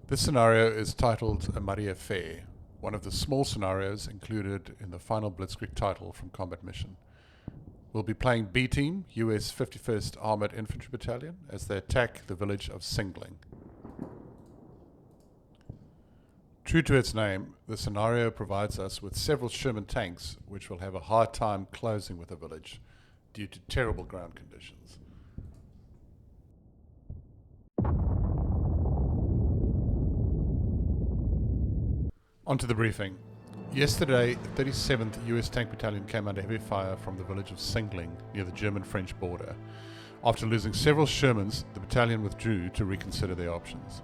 This scenario is titled A Muddy Affair, one of the small scenarios included in the final Blitzkrieg title from Combat Mission. We'll be playing B Team, US 51st Armoured Infantry Battalion, as they attack the village of Singling. True to its name, the scenario provides us with several Sherman tanks which will have a hard time closing with the village due to terrible ground conditions. On to the briefing. Yesterday, 37th US Tank Battalion came under heavy fire from the village of Singling near the German-French border. After losing several Shermans, the battalion withdrew to reconsider their options.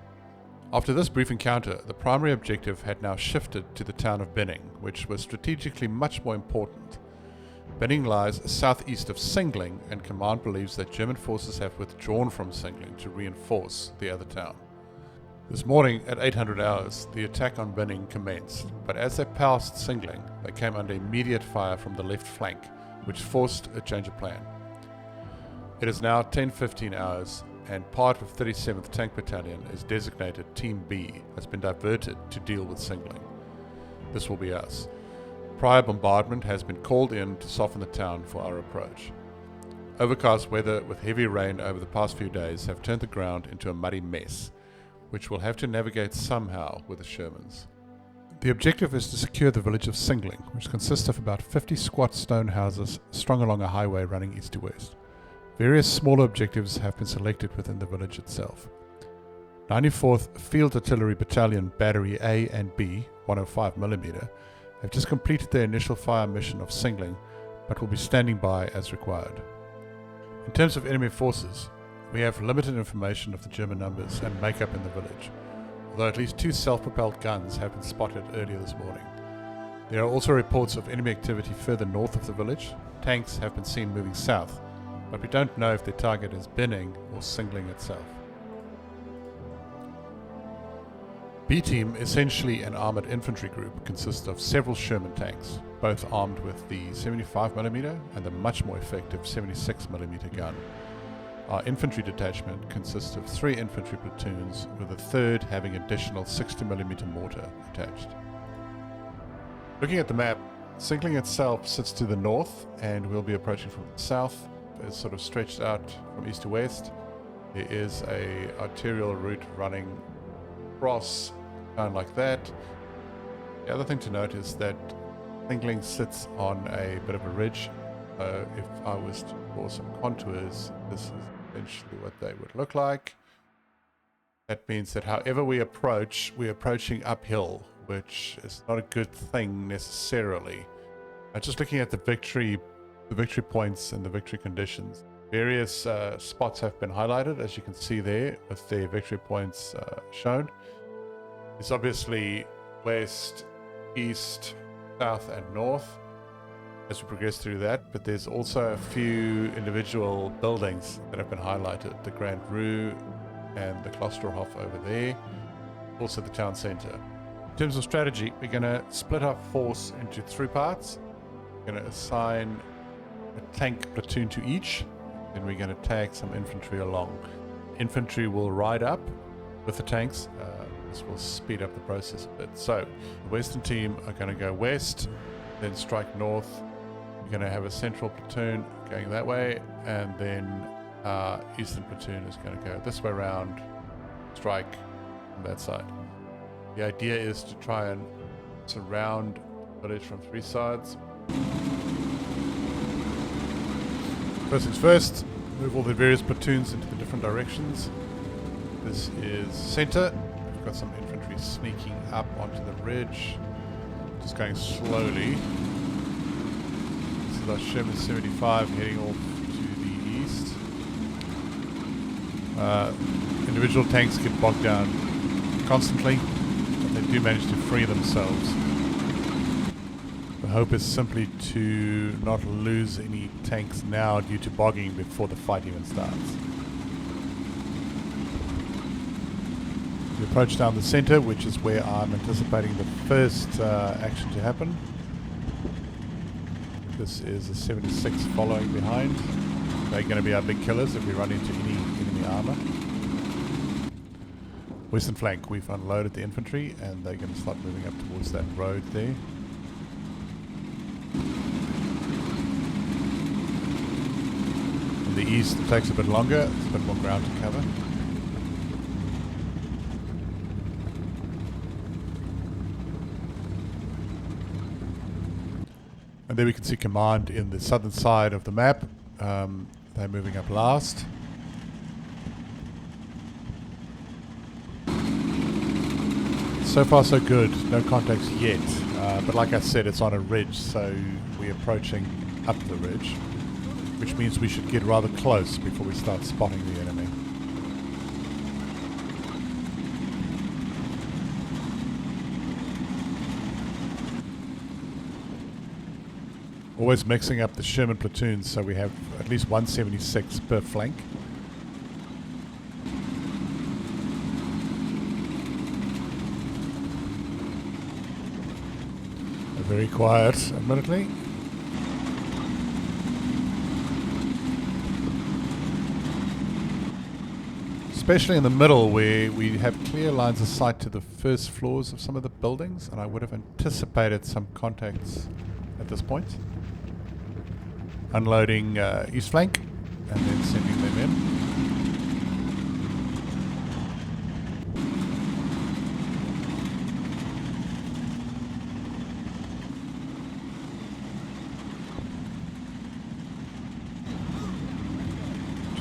After this brief encounter, the primary objective had now shifted to the town of Benning, which was strategically much more important. Benning lies southeast of Singling, and command believes that German forces have withdrawn from Singling to reinforce the other town. This morning at 800 hours, the attack on Benning commenced, but as they passed Singling, they came under immediate fire from the left flank, which forced a change of plan. It is now 10:15 hours, and part of 37th Tank Battalion is designated Team B has been diverted to deal with Singling. This will be us. Prior bombardment has been called in to soften the town for our approach. Overcast weather with heavy rain over the past few days have turned the ground into a muddy mess, which we'll have to navigate somehow with the Shermans. The objective is to secure the village of Singling, which consists of about 50 squat stone houses strung along a highway running east to west. Various smaller objectives have been selected within the village itself. 94th Field Artillery Battalion Battery A and B, 105mm, have just completed their initial fire mission of Singling, but will be standing by as required. In terms of enemy forces, we have limited information of the German numbers and makeup in the village, although at least 2 self-propelled guns have been spotted earlier this morning. There are also reports of enemy activity further north of the village. Tanks have been seen moving south, but we don't know if their target is Benning or Singling itself. B Team, essentially an armoured infantry group, consists of several Sherman tanks, both armed with the 75mm and the much more effective 76mm gun. Our infantry detachment consists of 3 infantry platoons, with a third having additional 60mm mortar attached. Looking at the map, Singling itself sits to the north, and we'll be approaching from the south. It's sort of stretched out from east to west. There is a arterial route running across down like that. The other thing to note is that Singling sits on a bit of a ridge. If I was to draw some contours, this is essentially what they would look like. That means that however we approach, we're approaching uphill, which is not a good thing necessarily. Just looking at the victory points and the victory conditions, various spots have been highlighted, as you can see there, with their victory points shown. It's obviously west, east, south, and north as we progress through that, but there's also a few individual buildings that have been highlighted. The Grand Rue and the Klosterhof over there, also the town center. In terms of strategy, we're going to split our force into 3 parts. We're going to assign a tank platoon to each, then we're going to tag some infantry along. Infantry will ride up with the tanks. This will speed up the process a bit. So the western team are going to go west, then strike north. We're going to have a central platoon going that way, and then eastern platoon is going to go this way around, strike from that side. The idea is to try and surround the village from 3 sides. First things first, move all the various platoons into the different directions. This is center. We've got some infantry sneaking up onto the ridge, just going slowly. This is our Sherman 75 heading off to the east. Individual tanks get bogged down constantly, but they do manage to free themselves. The hope is simply to not lose any tanks now due to bogging before the fight even starts. We approach down the center, which is where I'm anticipating the first action to happen. This is a 76 following behind. They're going to be our big killers if we run into any enemy armor. Western flank, we've unloaded the infantry and they're going to start moving up towards that road there. In the east it takes a bit longer, it's a bit more ground to cover. And there we can see command in the southern side of the map. They're moving up last. So far so good, no contacts yet. But like I said, it's on a ridge, so we're approaching up the ridge, which means we should get rather close before we start spotting the enemy. Always mixing up the Sherman platoons, so we have at least 176 per flank. Very quiet, admittedly. Especially in the middle where we have clear lines of sight to the first floors of some of the buildings, and I would have anticipated some contacts at this point. Unloading east flank and then sending them in.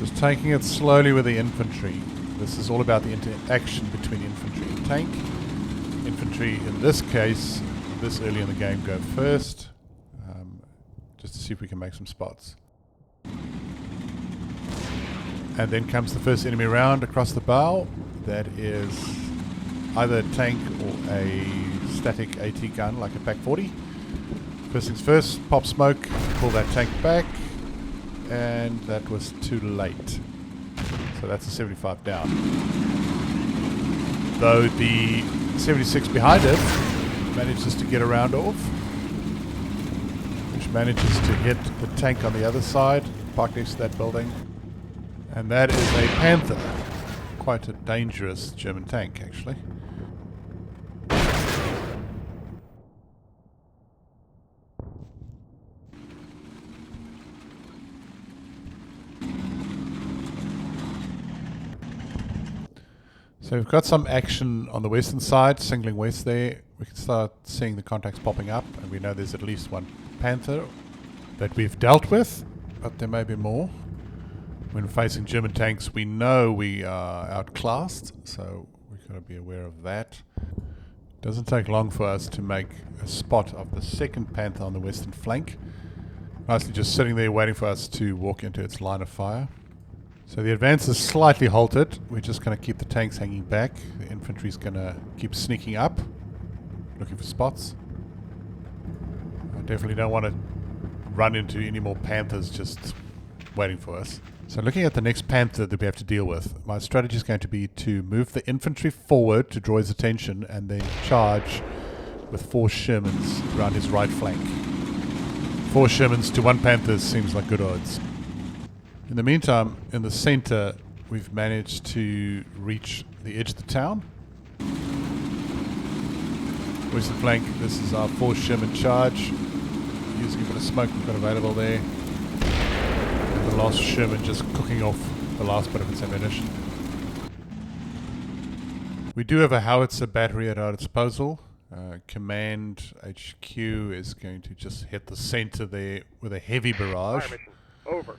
Just taking it slowly with the infantry. This is all about the interaction between infantry and tank. Infantry, in this case, this early in the game, go first, just to see if we can make some spots. And then comes the first enemy round across the bow. That is either a tank or a static AT gun, like a Pack 40. First things first, pop smoke, pull that tank back. And that was too late. So that's a 75 down. Though the 76 behind it manages to get a round off, which manages to hit the tank on the other side, parked next to that building. And that is a Panther. Quite a dangerous German tank, actually. So we've got some action on the western side, singling west there. We can start seeing the contacts popping up, and we know there's at least one Panther that we've dealt with, but there may be more. When facing German tanks, we know we are outclassed, so we've got to be aware of that. Doesn't take long for us to make a spot of the second Panther on the western flank. Nicely just sitting there waiting for us to walk into its line of fire. So the advance is slightly halted. We're just going to keep the tanks hanging back. The infantry's going to keep sneaking up, looking for spots. I definitely don't want to run into any more Panthers just waiting for us. So looking at the next Panther that we have to deal with, my strategy is going to be to move the infantry forward to draw his attention and then charge with 4 Shermans around his right flank. 4 Shermans to 1 Panther seems like good odds. In the meantime, in the center, we've managed to reach the edge of the town. Western flank, this is our 4 Sherman charge. Using a bit of smoke we've got available there. And the last Sherman just cooking off the last bit of its ammunition. We do have a howitzer battery at our disposal. Command HQ is going to just hit the center there with a heavy barrage. Fire mission over.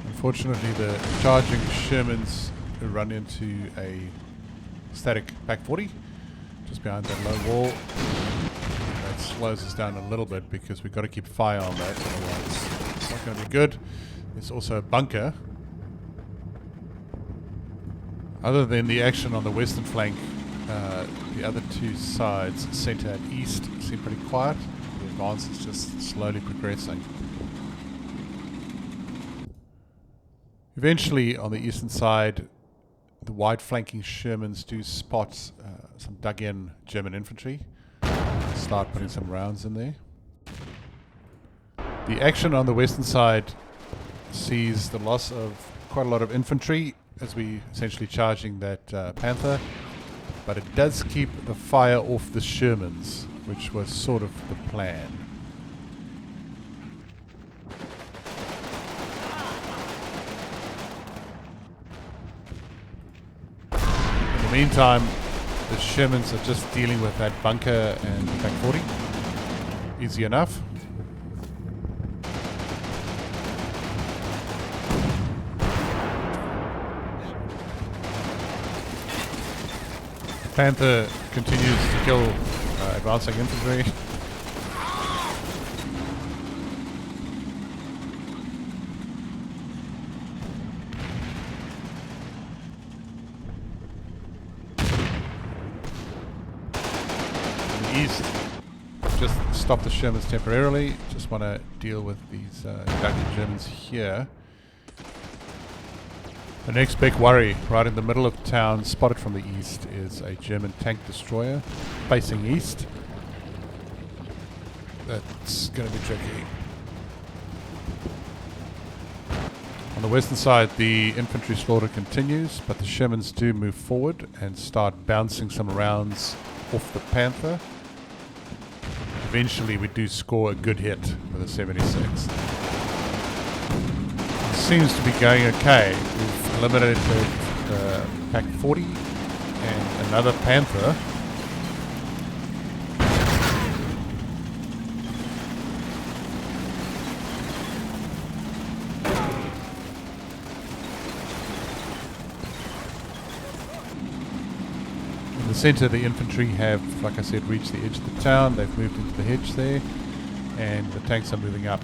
Unfortunately, the charging Shermans run into a static Pack 40 just behind that low wall. That slows us down a little bit because we've got to keep fire on that, otherwise it's not going to be good. There's also a bunker. Other than the action on the western flank, the other 2 sides, center and east, seem pretty quiet. The advance is just slowly progressing. Eventually, on the eastern side, the wide flanking Shermans do spot some dug-in German infantry. Start putting some rounds in there. The action on the western side sees the loss of quite a lot of infantry as we essentially charging that Panther, but it does keep the fire off the Shermans, which was sort of the plan. In the meantime, the Shermans are just dealing with that bunker and tank 40. Easy enough. Panther continues to kill advancing infantry. In the east, just stop the Shermans temporarily. Just want to deal with these attacking Germans here. The next big worry, right in the middle of town, spotted from the east, is a German tank destroyer facing east. That's going to be tricky. On the western side, the infantry slaughter continues, but the Shermans do move forward and start bouncing some rounds off the Panther. Eventually, we do score a good hit with a 76. Seems to be going okay. We've eliminated the Pack 40 and another Panther. In the center, the infantry have, like I said, reached the edge of the town. They've moved into the hedge there, and the tanks are moving up.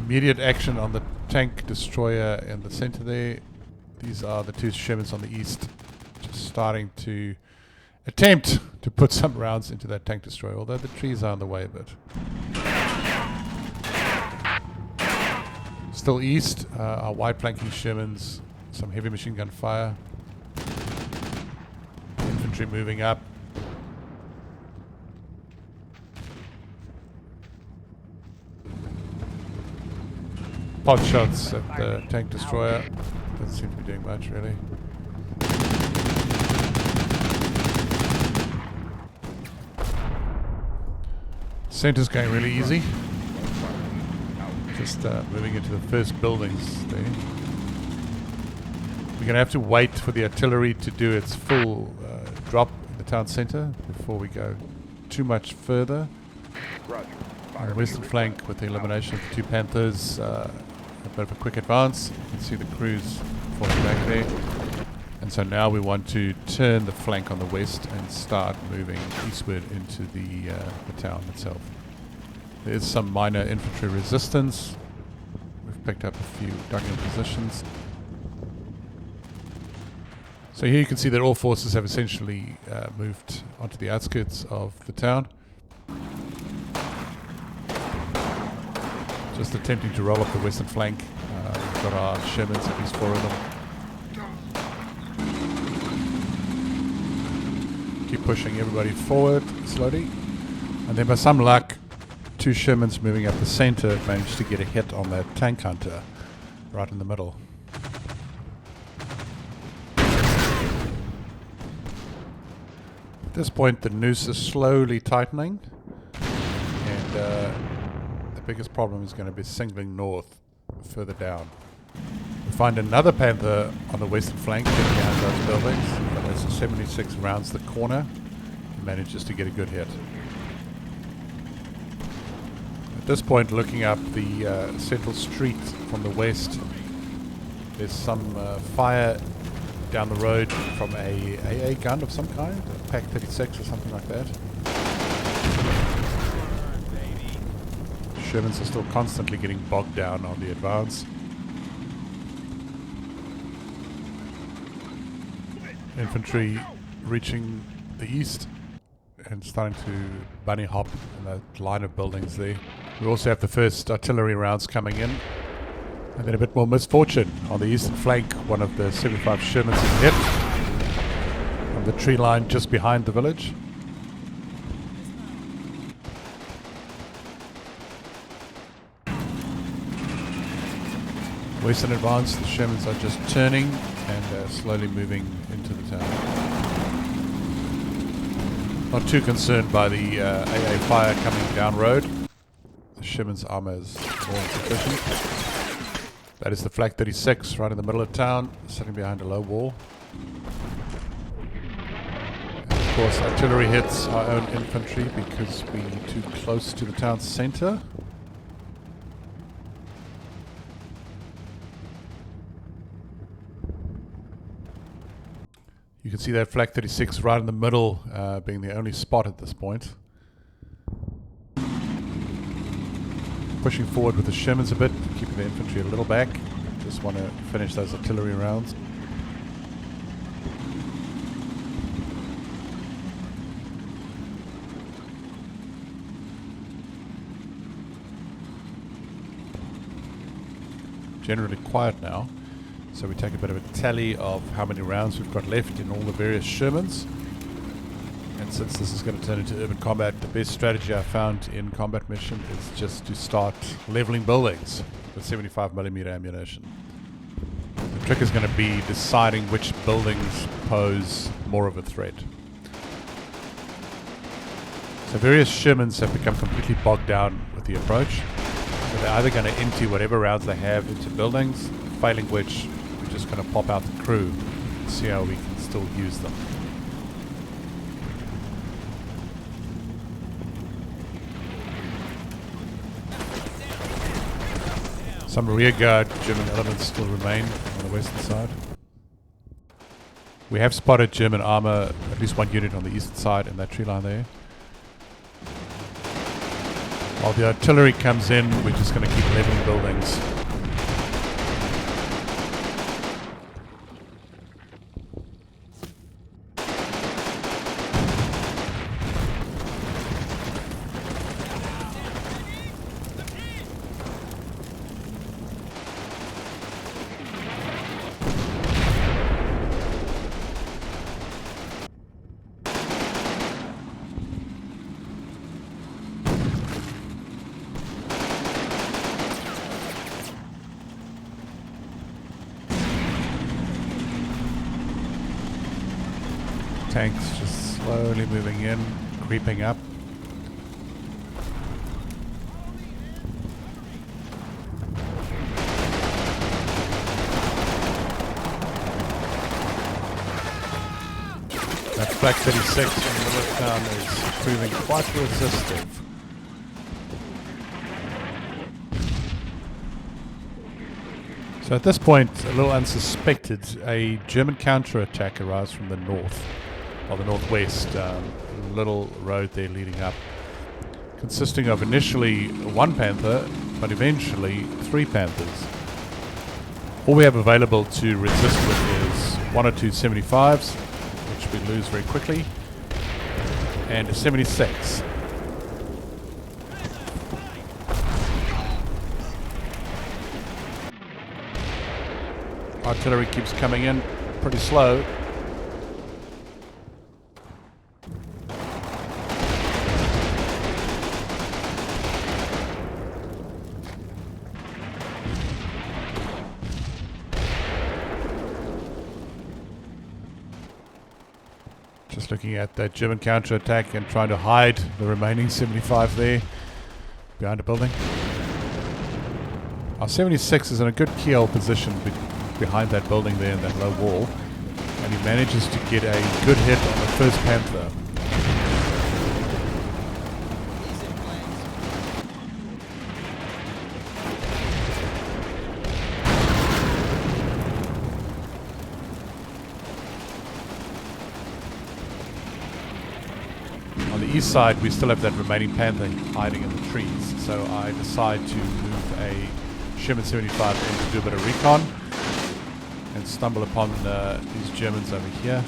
Immediate action on the tank destroyer in the center there. These are the two Shermans on the east, just starting to attempt to put some rounds into that tank destroyer, although the trees are in the way a bit. Still east, our wide flanking Shermans, some heavy machine gun fire. Infantry moving up. Pot shots at the tank destroyer. Doesn't seem to be doing much, really. Center's going really easy. Just moving into the first buildings there. We're going to have to wait for the artillery to do its full drop in the town center before we go too much further. On the western flank, with the elimination of the two Panthers, a bit of a quick advance. You can see the crews falling back there. And so now we want to turn the flank on the west and start moving eastward into the town itself. There is some minor infantry resistance. We've picked up a few dug-in positions. So here you can see that all forces have essentially moved onto the outskirts of the town. Just attempting to roll up the western flank. We've got our Shermans, at least 4 of them. Keep pushing everybody forward slowly. And then by some luck, 2 Shermans moving up the center managed to get a hit on that tank hunter right in the middle. At this point, the noose is slowly tightening, and the biggest problem is going to be singling north, further down. We find another Panther on the western flank, getting behind those buildings, but as the 76 rounds the corner, he manages to get a good hit. At this point, looking up the central street from the west, there's some fire down the road from a AA gun of some kind, a Pack 36 or something like that. Shermans are still constantly getting bogged down on the advance. Infantry reaching the east and starting to bunny hop in that line of buildings there. We also have the first artillery rounds coming in. And then a bit more misfortune. On the eastern flank, one of the 75 Shermans is hit from the tree line just behind the village. Western advance, the Shermans are just turning and slowly moving into the town. Not too concerned by the AA fire coming down road. The Sherman's armor is more than sufficient. That is the Flak 36 right in the middle of town, sitting behind a low wall. And of course, artillery hits our own infantry because we're too close to the town center. You can see that Flak 36 right in the middle, being the only spot at this point. Pushing forward with the Shermans a bit, keeping the infantry a little back. Just want to finish those artillery rounds. Generally quiet now. So we take a bit of a tally of how many rounds we've got left in all the various Shermans. And since this is going to turn into urban combat, the best strategy I found in combat mission is just to start leveling buildings with 75mm ammunition. The trick is going to be deciding which buildings pose more of a threat. So various Shermans have become completely bogged down with the approach. So they're either going to empty whatever rounds they have into buildings, failing which we're just going to pop out the crew and see how we can still use them. Some rearguard German elements still remain on the western side. We have spotted German armor, at least one unit on the eastern side in that tree line there. While the artillery comes in, we're just going to keep leveling buildings. Tanks just slowly moving in, creeping up. That Flak 36 in the middle of town is proving quite resistive. So at this point, a little unsuspected, a German counterattack arrives from the north. Or the northwest, little road there leading up, consisting of initially one Panther, but eventually 3 Panthers. All we have available to resist with is 1 or 2 75s, which we lose very quickly, and a 76. Artillery keeps coming in pretty slow. Just looking at that German counterattack and trying to hide the remaining 75 there behind a building. Our 76 is in a good keyhole position behind that building there in that low wall, and he manages to get a good hit on the first Panther. On the east side, we still have that remaining Panther hiding in the trees, so I decide to move a Sherman 75 in to do a bit of recon and stumble upon these Germans over here.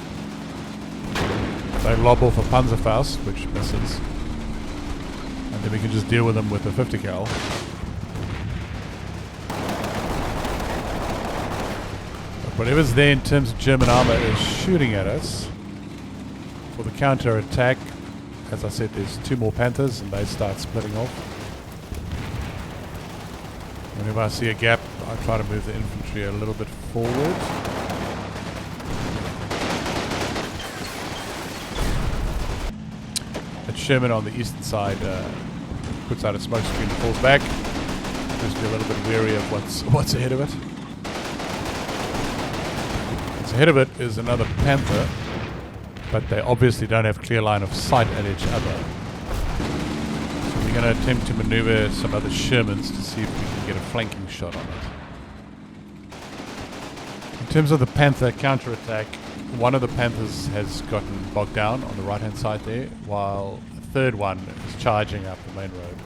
They lob off a Panzerfaust, which misses, and then we can just deal with them with a 50 cal. But whatever's there in terms of German armor is shooting at us. For the counter-attack, as I said, there's 2 more Panthers and they start splitting off. Whenever I see a gap, I try to move the infantry a little bit forward. That Sherman on the eastern side puts out a smoke screen and falls back. Just be a little bit wary of what's ahead of it. What's ahead of it is another Panther, but they obviously don't have clear line of sight at each other. So we're going to attempt to maneuver some other Shermans to see if we can get a flanking shot on it. In terms of the Panther counterattack, one of the Panthers has gotten bogged down on the right hand side there, while the third one is charging up the main road.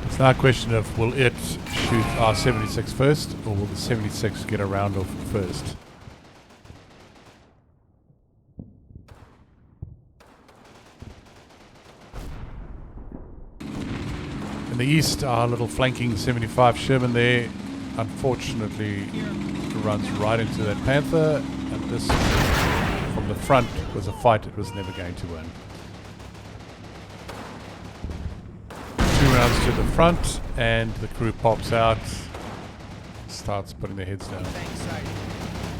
It's now a question of, will it shoot our 76 first, or will the 76 get a round off first? In the east, our little flanking 75 Sherman there, unfortunately, runs right into that Panther, and this, from the front, was a fight it was never going to win. 2 rounds to the front, and the crew pops out, starts putting their heads down.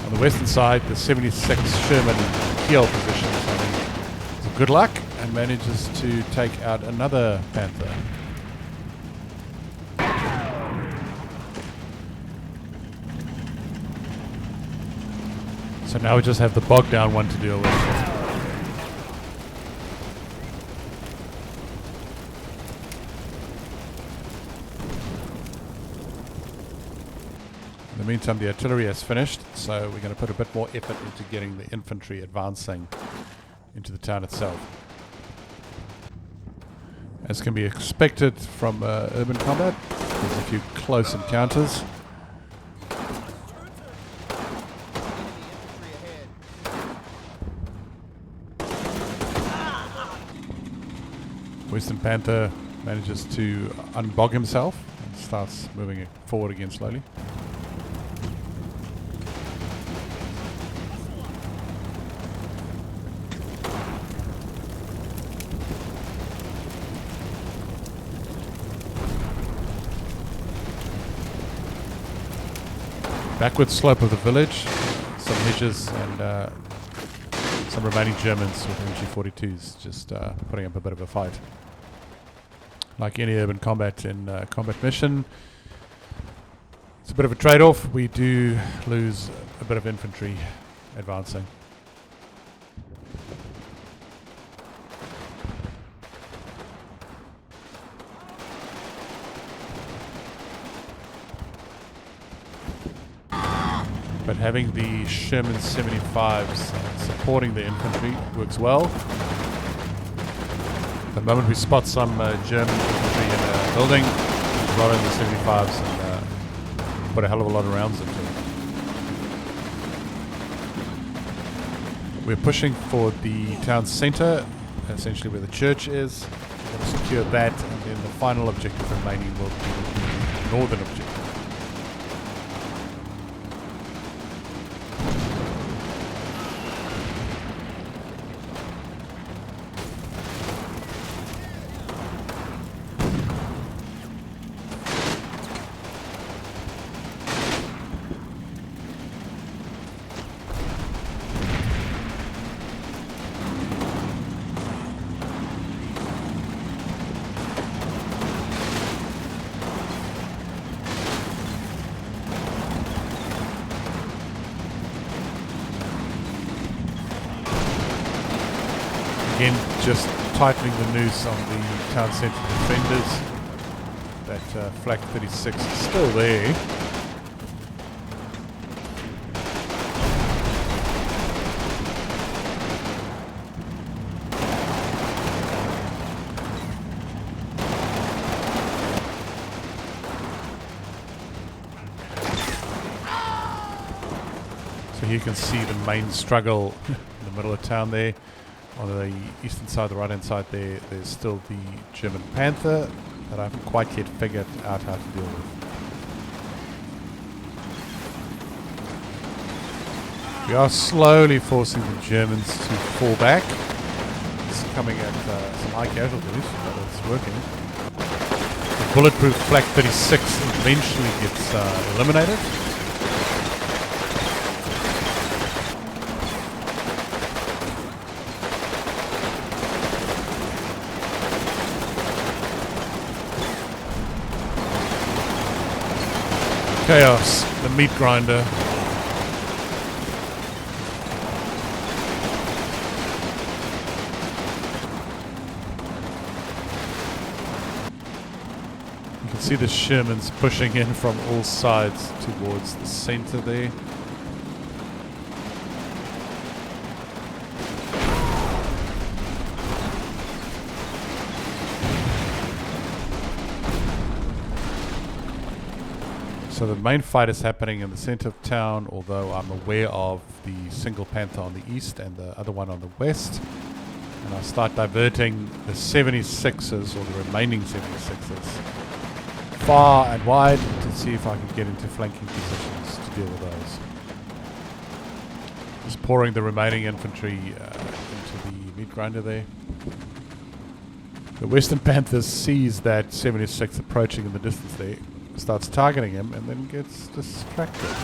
On the western side, the 76 Sherman keel positions. So good luck, and manages to take out another Panther. So now we just have the bogged down one to deal with. In the meantime, the artillery has finished, so we're going to put a bit more effort into getting the infantry advancing into the town itself. As can be expected from urban combat, there's a few close encounters. Western Panther manages to unbog himself and starts moving it forward again slowly. Backward slope of the village, some hedges and some remaining Germans with MG42s just putting up a bit of a fight. Like any urban combat in combat mission, it's a bit of a trade-off. We do lose a bit of infantry advancing. But having the Sherman 75s supporting the infantry works well. The moment we spot some German infantry in a building, roll in the 75s and put a hell of a lot of rounds into it. We're pushing for the town centre, essentially where the church is. We're going to secure that, and then the final objective remaining will be the northern objective. Again, just tightening the noose on the town centre defenders. That flak 36 is still there. So here you can see the main struggle in the middle of town there. On the eastern side, the right hand side there's still the German Panther that I haven't quite yet figured out how to deal with. We are slowly forcing the Germans to fall back. It's coming at some high casualties, but it's working. The bulletproof Flak 36 eventually gets eliminated. Chaos, the meat grinder. You can see the Shermans pushing in from all sides towards the center there. So the main fight is happening in the center of town, although I'm aware of the single Panther on the east and the other one on the west. And I'll start diverting the 76s, or the remaining 76s, far and wide to see if I can get into flanking positions to deal with those. Just pouring the remaining infantry into the meat grinder there. The Western Panther sees that 76 approaching in the distance there, starts targeting him, and then gets distracted.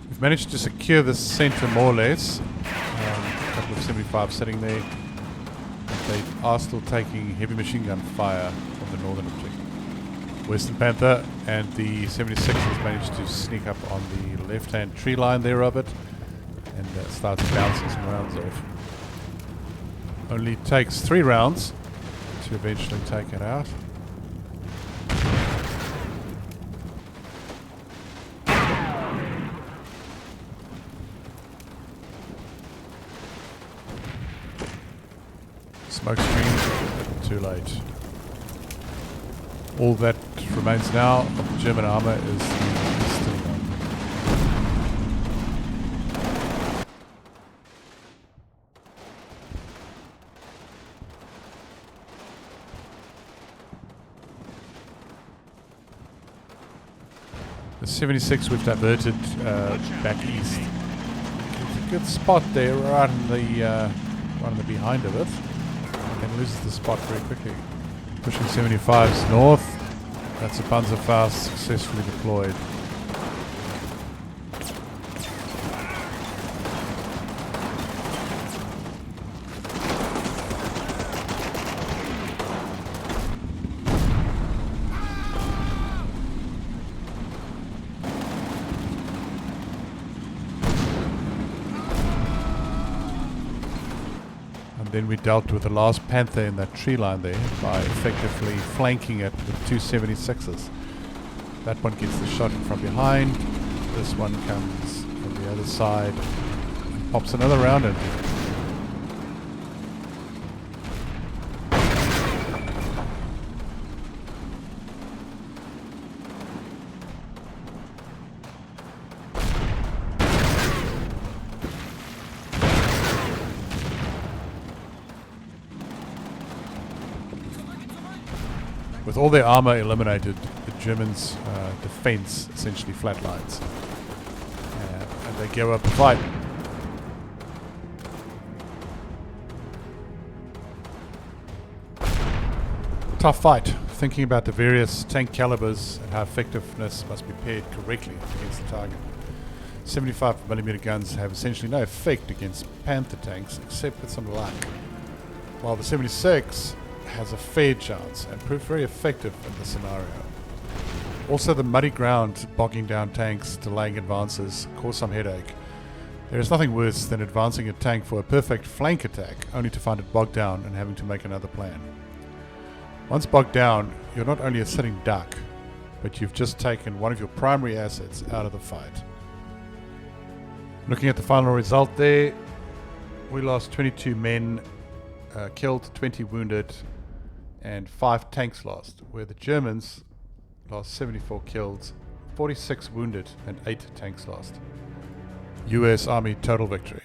We've managed to secure the center more or less. A couple of 75 sitting there. They are still taking heavy machine gun fire from the northern objective. Western Panther and the 76 has managed to sneak up on the left-hand tree line there of it and starts bouncing some rounds off. Only takes 3 rounds to eventually take it out. Smoke screen, too late. All that remains now of the German armor is the eastern one. The 76 we've diverted back east. It's a good spot there, right in the behind of it, and loses the spot very quickly. Pushing 75s north. That's a Panzerfaust successfully deployed. Then we dealt with the last Panther in that tree line there by effectively flanking it with 2 76s. That one gets the shot from behind. This one comes from the other side and pops another round in. With all their armor eliminated, the Germans' defense essentially flatlines. And they give up the fight. Tough fight. Thinking about the various tank calibers and how effectiveness must be paired correctly against the target. 75mm guns have essentially no effect against Panther tanks except with some luck, while the 76 has a fair chance and proved very effective in this scenario. Also, the muddy ground bogging down tanks, delaying advances, cause some headache. There is nothing worse than advancing a tank for a perfect flank attack only to find it bogged down and having to make another plan. Once bogged down, you're not only a sitting duck, but you've just taken one of your primary assets out of the fight. Looking at the final result there, we lost 22 men, killed, 20 wounded, and 5 tanks lost, where the Germans lost 74 killed, 46 wounded, and 8 tanks lost. US Army total victory.